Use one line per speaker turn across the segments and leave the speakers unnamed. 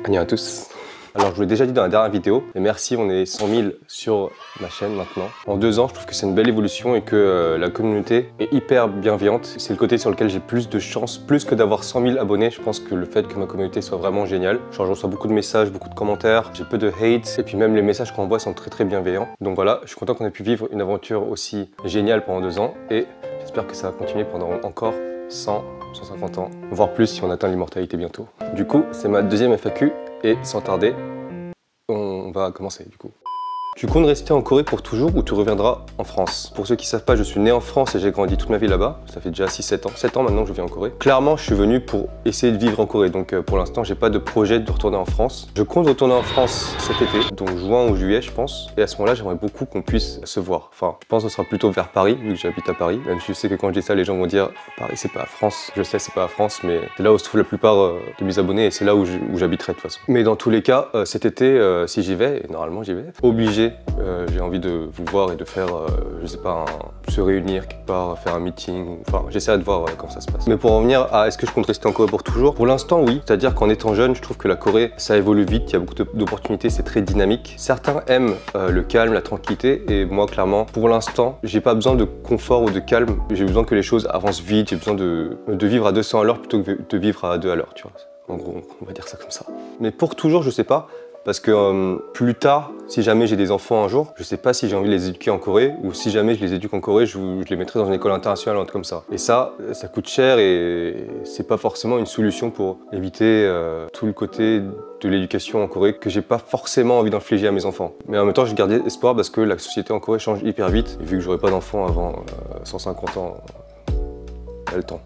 Bonjour à tous. Alors je vous l'ai déjà dit dans la dernière vidéo, et merci, on est 100 000 sur ma chaîne maintenant. En 2 ans, je trouve que c'est une belle évolution et que la communauté est hyper bienveillante. C'est le côté sur lequel j'ai plus de chance, plus que d'avoir 100 000 abonnés. Je pense que le fait que ma communauté soit vraiment géniale. Genre, je reçois beaucoup de messages, beaucoup de commentaires, j'ai peu de hate, et puis même les messages qu'on envoie sont très bienveillants. Donc voilà, je suis content qu'on ait pu vivre une aventure aussi géniale pendant 2 ans, et j'espère que ça va continuer pendant encore 100, 150 ans, voire plus si on atteint l'immortalité bientôt. Du coup, c'est ma deuxième FAQ. Et sans tarder, on va commencer du coup. Tu comptes rester en Corée pour toujours ou tu reviendras en France? Pour ceux qui ne savent pas, je suis né en France et j'ai grandi toute ma vie là-bas. Ça fait déjà 6-7 ans. 7 ans maintenant que je vis en Corée. Clairement, je suis venu pour essayer de vivre en Corée. Donc pour l'instant, j'ai pas de projet de retourner en France. Je compte retourner en France cet été, donc juin ou juillet, je pense. Et à ce moment-là, j'aimerais beaucoup qu'on puisse se voir. Enfin, je pense que ce sera plutôt vers Paris, vu que j'habite à Paris. Même si je sais que quand je dis ça, les gens vont dire Paris, c'est pas la France. Je sais, c'est pas la France, mais c'est là où se trouvent la plupart de mes abonnés et c'est là où j'habiterai de toute façon. Mais dans tous les cas, cet été, si j'y vais, et normalement j'y vais, obligé, j'ai envie de vous voir et de faire, je sais pas, se réunir quelque part, faire un meeting, enfin j'essaierai de voir comment ça se passe. Mais pour en venir à est-ce que je compte rester en Corée pour toujours? Pour l'instant oui, c'est-à-dire qu'en étant jeune, je trouve que la Corée, ça évolue vite, il y a beaucoup d'opportunités, c'est très dynamique. Certains aiment le calme, la tranquillité, et moi clairement, pour l'instant, j'ai pas besoin de confort ou de calme, j'ai besoin que les choses avancent vite, j'ai besoin de vivre à 200 à l'heure plutôt que de vivre à 2 à l'heure, tu vois. En gros, on va dire ça comme ça. Mais pour toujours, je sais pas. Parce que plus tard, si jamais j'ai des enfants un jour, je sais pas si j'ai envie de les éduquer en Corée ou si jamais je les éduque en Corée, je les mettrai dans une école internationale ou un truc comme ça. Et ça coûte cher et c'est pas forcément une solution pour éviter tout le côté de l'éducation en Corée que j'ai pas forcément envie d'infliger à mes enfants. Mais en même temps, je gardais espoir parce que la société en Corée change hyper vite et vu que j'aurai pas d'enfants avant 150 ans, il y a le temps.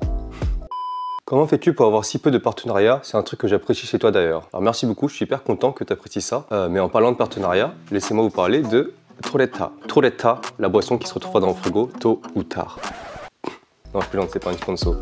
Comment fais-tu pour avoir si peu de partenariats? C'est un truc que j'apprécie chez toi d'ailleurs. Alors merci beaucoup, je suis hyper content que tu apprécies ça. Mais en parlant de partenariat, laissez-moi vous parler de Troletta. Troletta, la boisson qui se retrouvera dans le frigo tôt ou tard. Non, je plaisante, c'est pas une sponsor.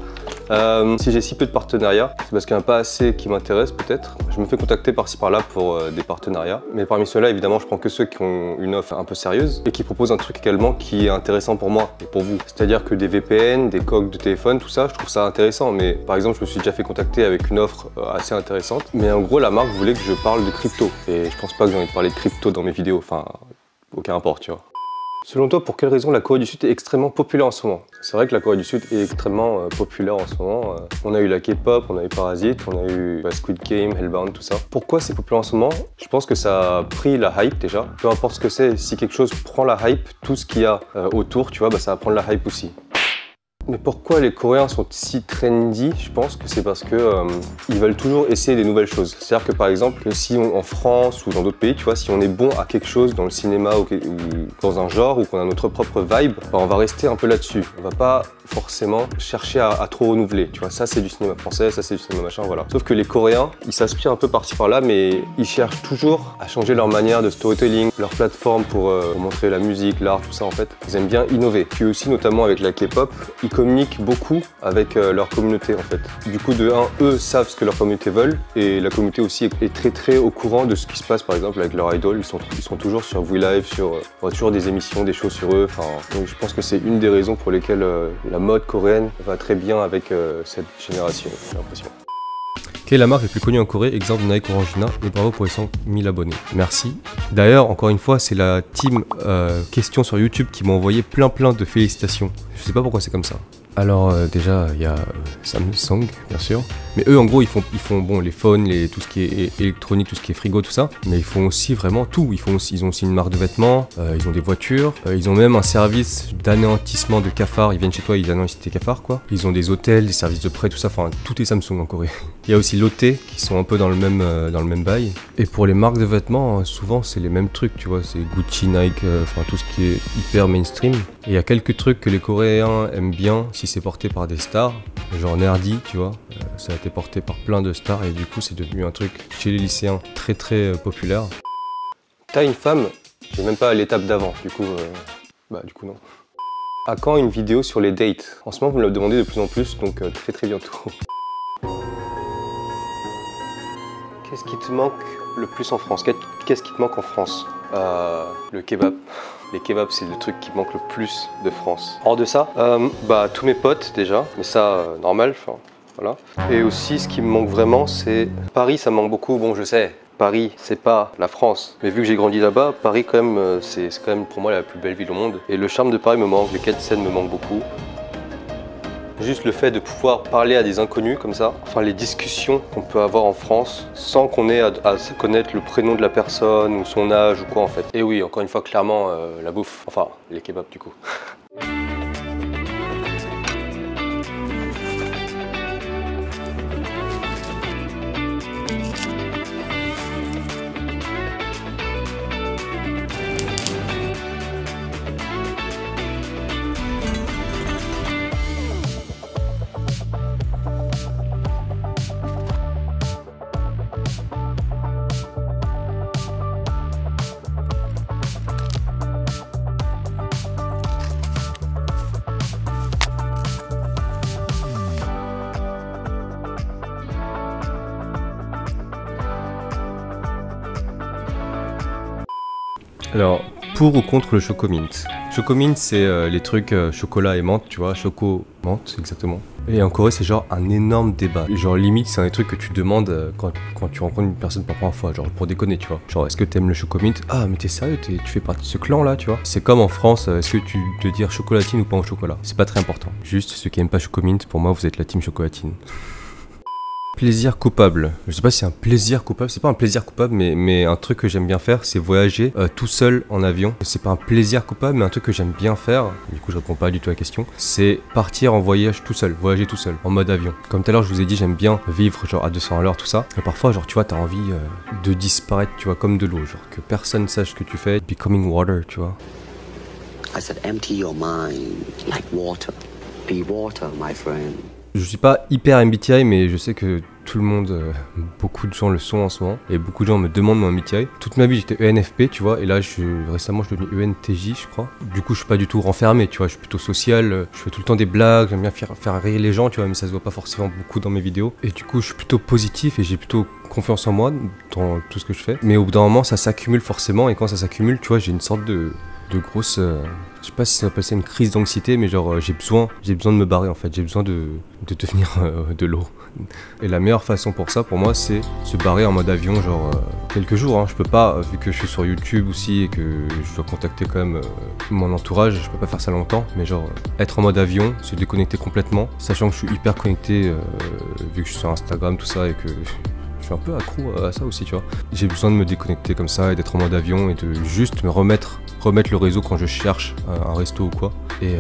Si j'ai si peu de partenariats, c'est parce qu'il n'y en a pas assez qui m'intéressent peut-être. Je me fais contacter par-ci par-là pour des partenariats. Mais parmi ceux-là, évidemment, je prends que ceux qui ont une offre un peu sérieuse et qui proposent un truc également qui est intéressant pour moi et pour vous. C'est-à-dire que des VPN, des coques de téléphone, tout ça, je trouve ça intéressant. Mais par exemple, je me suis déjà fait contacter avec une offre assez intéressante. Mais en gros, la marque voulait que je parle de crypto. Et je pense pas que j'ai envie de parler de crypto dans mes vidéos. Enfin, aucun rapport, tu vois. Selon toi, pour quelle raison la Corée du Sud est extrêmement populaire en ce moment? C'est vrai que la Corée du Sud est extrêmement populaire en ce moment. On a eu la K-pop, on a eu Parasite, on a eu Squid Game, Hellbound, tout ça. Pourquoi c'est populaire en ce moment? Je pense que ça a pris la hype déjà. Peu importe ce que c'est, si quelque chose prend la hype, tout ce qu'il y a autour, tu vois, ça va prendre la hype aussi. Mais pourquoi les Coréens sont si trendy? Je pense que c'est parce que ils veulent toujours essayer des nouvelles choses. C'est-à-dire que par exemple, si en France ou dans d'autres pays, tu vois, si on est bon à quelque chose dans le cinéma ou dans un genre ou qu'on a notre propre vibe, on va rester un peu là-dessus. On va pas forcément chercher à trop renouveler. Tu vois, ça c'est du cinéma français, ça c'est du cinéma machin, voilà. Sauf que les Coréens, ils s'inspirent un peu par-ci par-là, mais ils cherchent toujours à changer leur manière de storytelling, leur plateforme pour montrer la musique, l'art, tout ça en fait. Ils aiment bien innover. Puis aussi, notamment avec la K-pop, ils communiquent beaucoup avec leur communauté en fait. Du coup, de un, eux savent ce que leur communauté veulent et la communauté aussi est très au courant de ce qui se passe par exemple avec leur idol. Ils sont toujours sur VLive, on voit toujours des émissions, des shows sur eux. Enfin, donc je pense que c'est une des raisons pour lesquelles la mode coréenne va très bien avec cette génération, j'ai l'impression. Quelle est la marque la plus connue en Corée? Exemple Nike Orangina, et bravo pour les 100 000 abonnés. Merci. D'ailleurs, encore une fois, c'est la team question sur YouTube qui m'a envoyé plein de félicitations. Je sais pas pourquoi c'est comme ça. Alors déjà, il y a Samsung, bien sûr. Mais eux, en gros, ils font bon, les phones, tout ce qui est électronique, tout ce qui est frigo, tout ça. Mais ils font aussi vraiment tout. Ils ont aussi une marque de vêtements, ils ont des voitures. Ils ont même un service d'anéantissement de cafards. Ils viennent chez toi, ils anéantissent tes cafards, quoi. Ils ont des hôtels, des services de prêt, tout ça. Enfin, tout est Samsung en Corée. Il y a aussi Lotte, qui sont un peu dans le même bail. Et pour les marques de vêtements, souvent, c'est les mêmes trucs, tu vois. C'est Gucci, Nike, enfin, tout ce qui est hyper mainstream. Et il y a quelques trucs que les Coréens aiment bien si c'est porté par des stars, genre Nerdy, tu vois, ça a été porté par plein de stars et du coup c'est devenu un truc chez les lycéens très populaire. T'as une femme, j'ai même pas à l'étape d'avant, du coup non. À quand une vidéo sur les dates? En ce moment vous me le demandez de plus en plus, donc très bientôt. Qu'est-ce qui te manque le plus en France? Qu'est-ce qui te manque en France? Le kebab. Les kebabs, c'est le truc qui manque le plus de France. Hors de ça, tous mes potes déjà, mais ça, normal, Voilà. Et aussi, ce qui me manque vraiment, c'est Paris, ça me manque beaucoup. Bon, je sais, Paris, c'est pas la France. Mais vu que j'ai grandi là-bas, Paris, quand même, c'est quand même pour moi la plus belle ville au monde. Et le charme de Paris me manque, le quai de Seine me manque beaucoup. Juste le fait de pouvoir parler à des inconnus comme ça, enfin les discussions qu'on peut avoir en France sans qu'on ait à connaître le prénom de la personne ou son âge ou quoi en fait. Et oui, encore une fois, clairement, la bouffe, enfin les kebabs du coup. Alors, pour ou contre le Chocomint? Chocomint, c'est les trucs chocolat et menthe, tu vois, choco-menthe, exactement. Et en Corée, c'est genre un énorme débat. Genre, limite, c'est un truc que tu demandes quand tu rencontres une personne pour la première fois, genre pour déconner, tu vois. Genre, est-ce que t'aimes le Chocomint? Ah, mais t'es sérieux, tu fais partie de ce clan-là, tu vois. C'est comme en France, est-ce que tu te dire chocolatine ou pas au chocolat? C'est pas très important. Juste, ceux qui aiment pas Chocomint, pour moi, vous êtes la team chocolatine. Plaisir coupable. Je sais pas si c'est un plaisir coupable, c'est pas un plaisir coupable, mais un truc que j'aime bien faire, c'est voyager tout seul en avion. C'est pas un plaisir coupable, mais un truc que j'aime bien faire, du coup je réponds pas du tout à la question, c'est partir en voyage tout seul, voyager tout seul, en mode avion. Comme tout à l'heure je vous ai dit, j'aime bien vivre genre à 200 à l'heure, tout ça. Et parfois, genre tu vois, t'as envie de disparaître, tu vois, comme de l'eau, genre que personne sache ce que tu fais, becoming water, tu vois.
I said empty your mind like water. Be water, my friend.
Je suis pas hyper MBTI, mais je sais que tout le monde, beaucoup de gens le sont en ce moment, et beaucoup de gens me demandent mon MBTI. Toute ma vie j'étais ENFP, tu vois, et là récemment je suis devenu ENTJ, je crois. Du coup je suis pas du tout renfermé, tu vois, je suis plutôt social, je fais tout le temps des blagues, j'aime bien faire rire les gens, tu vois, mais ça se voit pas forcément beaucoup dans mes vidéos. Et du coup je suis plutôt positif et j'ai plutôt confiance en moi dans tout ce que je fais. Mais au bout d'un moment ça s'accumule forcément, et quand ça s'accumule, tu vois, j'ai une sorte de grosse, je sais pas si ça s'appelle ça une crise d'anxiété, mais genre j'ai besoin de me barrer en fait, j'ai besoin de devenir de l'eau. Et la meilleure façon pour ça, pour moi, c'est se barrer en mode avion, genre quelques jours, hein. Je peux pas, vu que je suis sur YouTube aussi et que je dois contacter quand même mon entourage, je peux pas faire ça longtemps, mais genre être en mode avion, se déconnecter complètement, sachant que je suis hyper connecté, vu que je suis sur Instagram, tout ça, et que je suis un peu accro à ça aussi, tu vois. J'ai besoin de me déconnecter comme ça et d'être en mode avion et de juste me remettre le réseau quand je cherche un resto ou quoi. Et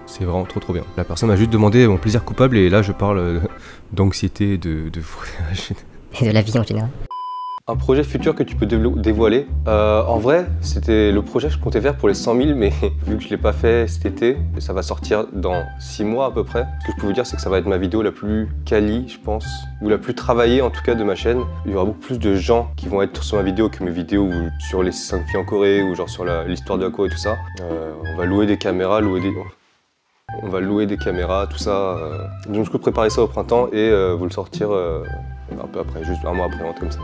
c'est vraiment trop bien. La personne m'a juste demandé mon plaisir coupable et là je parle d'anxiété, de voyage.
Et de la vie en général.
Un projet futur que tu peux dévoiler. En vrai, c'était le projet que je comptais faire pour les 100 000, mais vu que je ne l'ai pas fait cet été, ça va sortir dans 6 mois à peu près. Ce que je peux vous dire, c'est que ça va être ma vidéo la plus quali, je pense, ou la plus travaillée en tout cas de ma chaîne. Il y aura beaucoup plus de gens qui vont être sur ma vidéo que mes vidéos sur les 5 filles en Corée ou genre sur l'histoire de la Corée et tout ça. On va louer des caméras, on va louer des caméras, tout ça. Donc je peux préparer ça au printemps et vous le sortir un peu après, juste un mois après, un truc comme ça.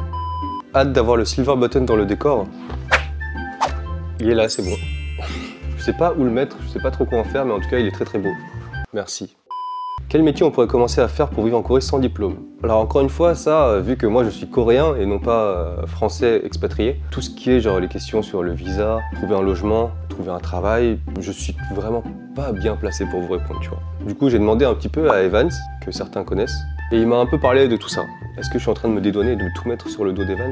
Hâte d'avoir le silver button dans le décor. Il est là, c'est bon. Je sais pas où le mettre, je sais pas trop quoi en faire, mais en tout cas il est très beau. Merci. Quel métier on pourrait commencer à faire pour vivre en Corée sans diplôme? Alors encore une fois, ça, vu que moi je suis coréen et non pas français expatrié, tout ce qui est genre les questions sur le visa, trouver un logement, trouver un travail, je suis vraiment pas bien placé pour vous répondre, tu vois. Du coup, j'ai demandé un petit peu à Evans, que certains connaissent, et il m'a un peu parlé de tout ça. Est-ce que je suis en train de me dédouaner et de tout mettre sur le dos d'Evans?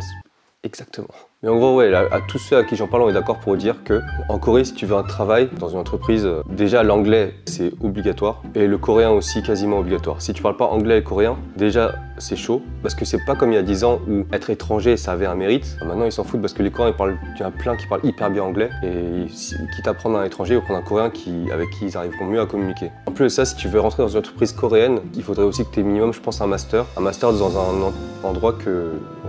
Exactement. Mais en gros, ouais, à tous ceux à qui j'en parle, on est d'accord pour dire que en Corée, si tu veux un travail dans une entreprise, déjà l'anglais c'est obligatoire et le coréen aussi quasiment obligatoire. Si tu parles pas anglais et coréen, déjà c'est chaud parce que c'est pas comme il y a 10 ans où être étranger ça avait un mérite. Maintenant ils s'en foutent parce que les Coréens il y en a plein qui parlent hyper bien anglais et quitte à prendre un étranger ou prendre un coréen avec qui ils arriveront mieux à communiquer. En plus de ça, si tu veux rentrer dans une entreprise coréenne, il faudrait aussi que tu aies minimum, je pense, un master dans un endroit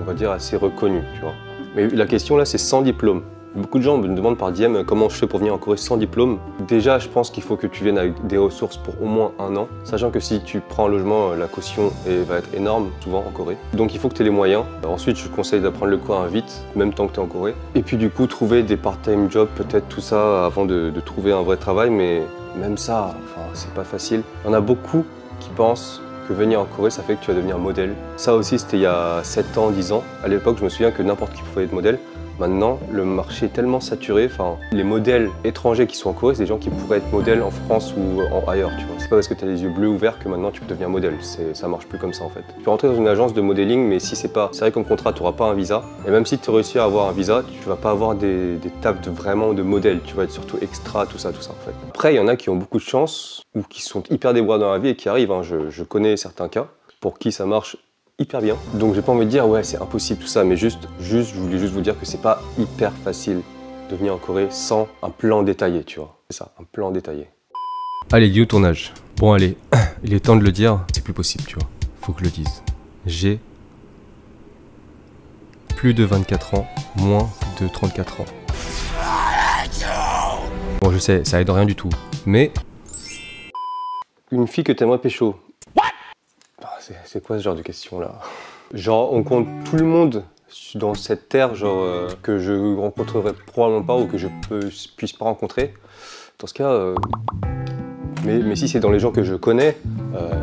on va dire assez reconnu, tu vois. Mais la question là, c'est sans diplôme. Beaucoup de gens me demandent par DM comment je fais pour venir en Corée sans diplôme. Déjà, je pense qu'il faut que tu viennes avec des ressources pour au moins 1 an, sachant que si tu prends un logement, la caution va être énorme, souvent en Corée. Donc il faut que tu aies les moyens. Ensuite, je conseille d'apprendre le coréen vite, même tant que tu es en Corée. Et puis du coup, trouver des part-time jobs, peut-être tout ça, avant de trouver un vrai travail. Mais même ça, enfin, c'est pas facile. Il y en a beaucoup qui pensent que venir en Corée, ça fait que tu vas devenir modèle. Ça aussi, c'était il y a 7 ans, 10 ans. À l'époque, je me souviens que n'importe qui pouvait être modèle. Maintenant, le marché est tellement saturé, enfin, les modèles étrangers qui sont en Corée, c'est des gens qui pourraient être modèles en France ou ailleurs, tu vois. C'est pas parce que tu as les yeux bleus ou verts que maintenant tu peux devenir modèle, ça marche plus comme ça en fait. Tu peux rentrer dans une agence de modeling, mais si c'est pas serré comme contrat, tu n'auras pas un visa. Et même si tu réussis à avoir un visa, tu vas pas avoir des tafs vraiment de modèle, tu vas être surtout extra, tout ça en fait. Après, il y en a qui ont beaucoup de chance ou qui sont hyper débrouillards dans la vie et qui arrivent, hein. Je connais certains cas pour qui ça marche hyper bien. Donc j'ai pas envie de dire ouais c'est impossible tout ça, mais je voulais juste vous dire que c'est pas hyper facile de venir en Corée sans un plan détaillé, tu vois. C'est ça, un plan détaillé. Allez, dis au tournage. Bon allez, il est temps de le dire, c'est plus possible, tu vois. Faut que je le dise. J'ai plus de 24 ans, moins de 34 ans. Bon je sais, ça aide rien du tout, mais... Une fille que t'aimerais pécho. C'est quoi ce genre de question là? Genre on compte tout le monde dans cette terre, genre que je rencontrerai probablement pas ou que je puisse pas rencontrer. Dans ce cas, mais si c'est dans les gens que je connais,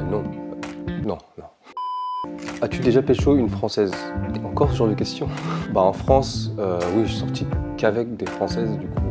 non. Non. As-tu déjà pécho une française? Encore ce genre de question? Bah en France, oui, je suis sorti qu'avec des françaises du coup,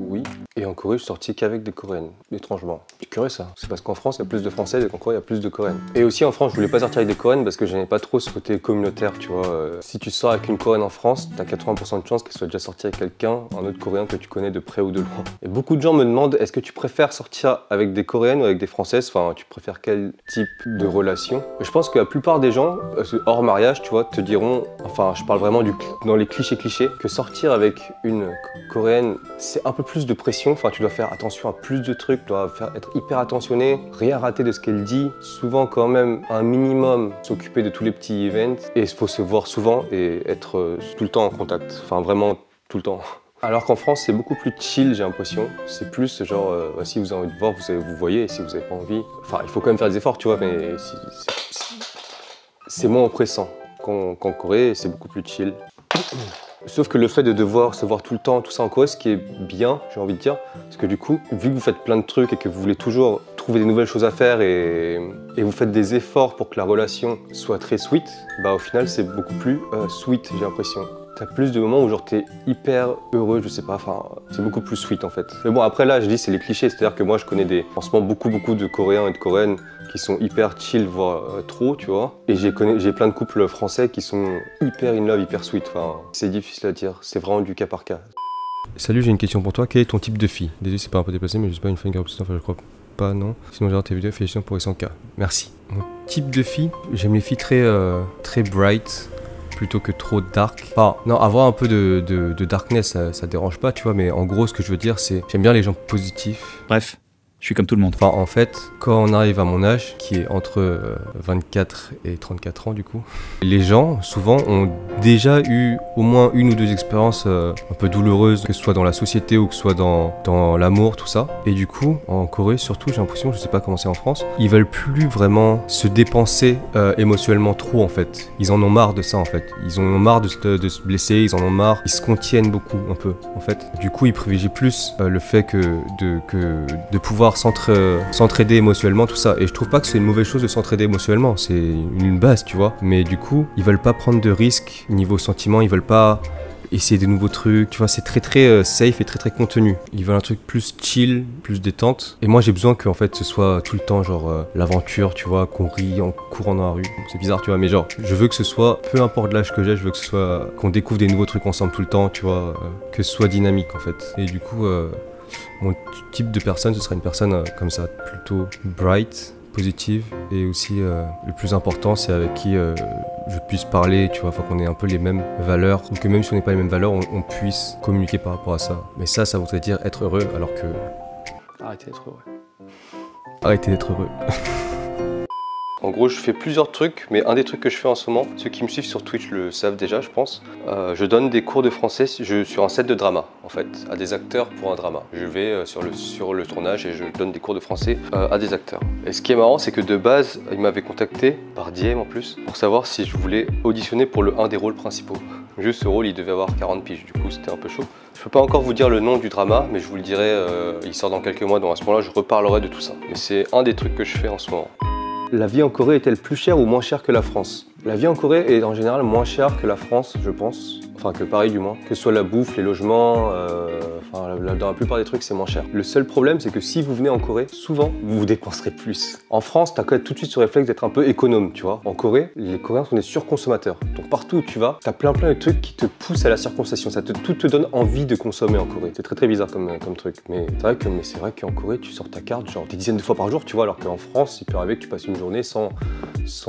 oui. Et en Corée, je suis sorti qu'avec des coréennes, étrangement. C'est curieux ça. C'est parce qu'en France, il y a plus de françaises et qu'en Corée, il y a plus de coréennes. Et aussi en France, je voulais pas sortir avec des coréennes parce que j'aimais pas trop ce côté communautaire, tu vois. Si tu sors avec une coréenne en France, t'as 80% de chances qu'elle soit déjà sortie avec quelqu'un, un autre coréen que tu connais de près ou de loin. Et beaucoup de gens me demandent, est-ce que tu préfères sortir avec des coréennes ou avec des françaises? Enfin, tu préfères quel type de relation? Et je pense que la plupart des gens, hors mariage, tu vois, te diront, enfin, je parle vraiment dans les clichés, que sortir avec une coréenne, c'est un peu plus de pression. Enfin, tu dois faire attention à plus de trucs, tu dois être hyper attentionné, rien rater de ce qu'elle dit, souvent quand même un minimum s'occuper de tous les petits events et il faut se voir souvent et être tout le temps en contact, enfin vraiment tout le temps. Alors qu'en France, c'est beaucoup plus chill, j'ai l'impression. C'est plus genre, si vous avez envie de voir, vous voyez, et si vous n'avez pas envie... Enfin, il faut quand même faire des efforts, tu vois, mais c'est moins oppressant qu'en Corée, c'est beaucoup plus chill. Sauf que le fait de devoir se voir tout le temps, tout ça en Corée, ce qui est bien, j'ai envie de dire, parce que du coup, vu que vous faites plein de trucs et que vous voulez toujours trouver des nouvelles choses à faire et vous faites des efforts pour que la relation soit très sweet, bah au final c'est beaucoup plus sweet, j'ai l'impression. T'as plus de moments où genre t'es hyper heureux, je sais pas, enfin c'est beaucoup plus sweet en fait. Mais bon après là je dis c'est les clichés, c'est-à-dire que moi je connais en ce moment beaucoup de Coréens et de Coréennes qui sont hyper chill, voire trop, tu vois. Et j'ai plein de couples français qui sont hyper in love, hyper sweet, enfin c'est difficile à dire, c'est vraiment du cas par cas. Salut, j'ai une question pour toi, quel est ton type de fille? Désolé c'est pas un peu déplacé mais je sais pas, une femme qui enfin je crois pas, non. Sinon j'ai tes vidéos, félicitations pour les 100K. Merci. Mon type de fille, j'aime les filles très bright, plutôt que trop dark. Enfin, non, avoir un peu de darkness, ça dérange pas, tu vois, mais en gros, ce que je veux dire, c'est j'aime bien les gens positifs.
Bref, je suis comme tout le monde.
Enfin, en fait, quand on arrive à mon âge, qui est entre 24 et 34 ans, du coup, les gens, souvent, ont déjà eu au moins une ou deux expériences un peu douloureuses, que ce soit dans la société ou que ce soit dans l'amour, tout ça. Et du coup, en Corée, surtout, j'ai l'impression, je sais pas comment c'est en France, ils veulent plus vraiment se dépenser émotionnellement trop, en fait. Ils en ont marre de ça, en fait. Ils en ont marre de se blesser, ils en ont marre. Ils se contiennent beaucoup, un peu, en fait. Du coup, ils privilégient plus le fait de pouvoir s'entraider émotionnellement, tout ça. Et je trouve pas que c'est une mauvaise chose de s'entraider émotionnellement, c'est une base, tu vois. Mais du coup, ils veulent pas prendre de risques niveau sentiments, ils veulent pas essayer de nouveaux trucs, tu vois, c'est très safe et très contenu. Ils veulent un truc plus chill, plus détente. Et moi, j'ai besoin que en fait, ce soit tout le temps genre l'aventure, tu vois, qu'on rit en courant dans la rue. C'est bizarre, tu vois, mais genre, je veux que ce soit, peu importe l'âge que j'ai, je veux que ce soit, qu'on découvre des nouveaux trucs ensemble tout le temps, tu vois, que ce soit dynamique en fait. Et du coup, mon type de personne, ce serait une personne comme ça, plutôt bright, positive, et aussi le plus important, c'est avec qui je puisse parler, tu vois, enfin qu'on ait un peu les mêmes valeurs, ou que même si on n'est pas les mêmes valeurs, on puisse communiquer par rapport à ça. Mais ça voudrait dire être heureux, alors que... Arrêtez d'être heureux. Arrêtez d'être heureux. En gros, je fais plusieurs trucs, mais un des trucs que je fais en ce moment, ceux qui me suivent sur Twitch le savent déjà, je pense. Je donne des cours de français sur un set de drama, en fait, à des acteurs pour un drama. Je vais sur le tournage et je donne des cours de français à des acteurs. Et ce qui est marrant, c'est que de base, ils m'avaient contacté, par DM en plus, pour savoir si je voulais auditionner pour un des rôles principaux. Juste ce rôle, il devait avoir 40 piges, du coup c'était un peu chaud. Je peux pas encore vous dire le nom du drama, mais je vous le dirai, il sort dans quelques mois, donc à ce moment-là, je reparlerai de tout ça. Mais c'est un des trucs que je fais en ce moment. la vie en Corée est-elle plus chère ou moins chère que la France? La vie en Corée est en général moins chère que la France, je pense. Enfin, que Paris du moins. Que ce soit la bouffe, les logements, dans la plupart des trucs, c'est moins cher. Le seul problème, c'est que si vous venez en Corée, souvent, vous dépenserez plus. En France, t'as quand même tout de suite ce réflexe d'être un peu économe, tu vois. En Corée, les Coréens sont des surconsommateurs. Donc partout où tu vas, t'as plein de trucs qui te poussent à la surconsommation. Tout te donne envie de consommer en Corée. C'est très bizarre comme truc. Mais c'est vrai qu'en Corée, tu sors ta carte genre des dizaines de fois par jour, tu vois. Alors qu'en France, il peut arriver que tu passes une journée sans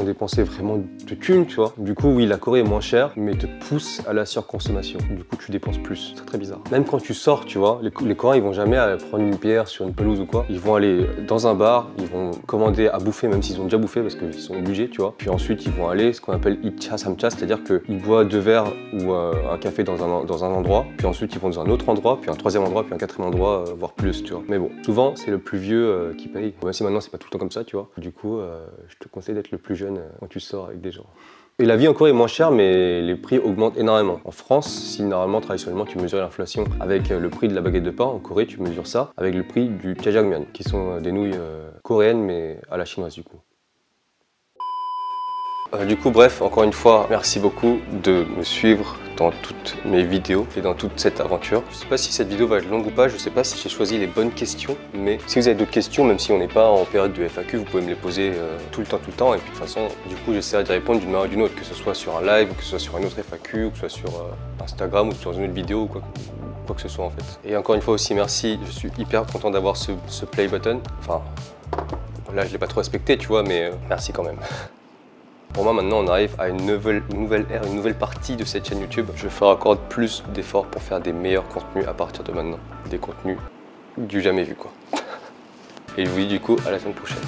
dépenser vraiment de thunes, tu vois. Du coup, oui, la Corée est moins chère, mais te pousse à la surconsommation. Du coup, tu dépenses plus. C'est très bizarre. Même quand tu sors, tu vois, les Coréens, ils vont jamais aller prendre une bière sur une pelouse ou quoi. Ils vont aller dans un bar, ils vont commander à bouffer, même s'ils ont déjà bouffé parce qu'ils sont obligés, tu vois. Puis ensuite, ils vont aller ce qu'on appelle Icha Samcha, c'est-à-dire qu'ils boivent 2 verres ou un café dans un endroit. Puis ensuite, ils vont dans un autre endroit, puis un troisième endroit, puis un quatrième endroit, voire plus, tu vois. Mais bon, souvent, c'est le plus vieux qui paye. Même si maintenant, c'est pas tout le temps comme ça, tu vois. Du coup, je te conseille d'être le plus jeune quand tu sors avec des gens. Et la vie en Corée est moins chère, mais les prix augmentent énormément. En France, si normalement, traditionnellement, tu mesures l'inflation avec le prix de la baguette de pain, en Corée, tu mesures ça avec le prix du jjajangmyeon, qui sont des nouilles coréennes, mais à la chinoise du coup. Bref, encore une fois, merci beaucoup de me suivre dans toutes mes vidéos et dans toute cette aventure. Je sais pas si cette vidéo va être longue ou pas, je sais pas si j'ai choisi les bonnes questions, mais si vous avez d'autres questions, même si on n'est pas en période de FAQ, vous pouvez me les poser tout le temps, et puis de toute façon, du coup, j'essaierai d'y répondre d'une manière ou d'une autre, que ce soit sur un live, ou que ce soit sur une autre FAQ, ou que ce soit sur Instagram, ou sur une autre vidéo, ou quoi que ce soit en fait. Et encore une fois aussi, merci, je suis hyper content d'avoir ce play button. Enfin, là, je l'ai pas trop respecté, tu vois, mais merci quand même. Pour moi, maintenant, on arrive à une nouvelle ère, une nouvelle partie de cette chaîne YouTube. Je ferai encore plus d'efforts pour faire des meilleurs contenus à partir de maintenant. Des contenus du jamais vu, quoi. Et je vous dis du coup à la semaine prochaine.